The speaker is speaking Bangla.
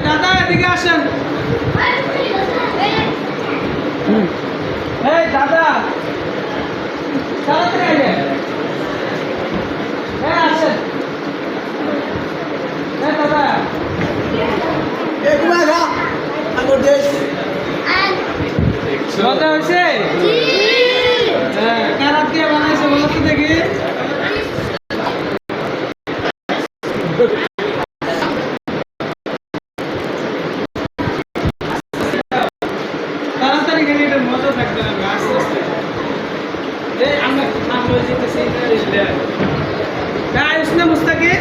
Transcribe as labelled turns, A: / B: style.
A: দাদা এদিকে আসেন। এই দাদা তাড়াতাড়ি আইবেন। হ্যাঁ আসেন। হ্যাঁ দাদা মজা হয়েছে? হ্যাঁ কার হাত দিয়ে বানাইছে বলো তো দেখি। তাড়াতাড়ি গেলে এটা মজা থাকবে না, আস্তে আস্তে। আমরা যেতেছি। মুস্তাকিম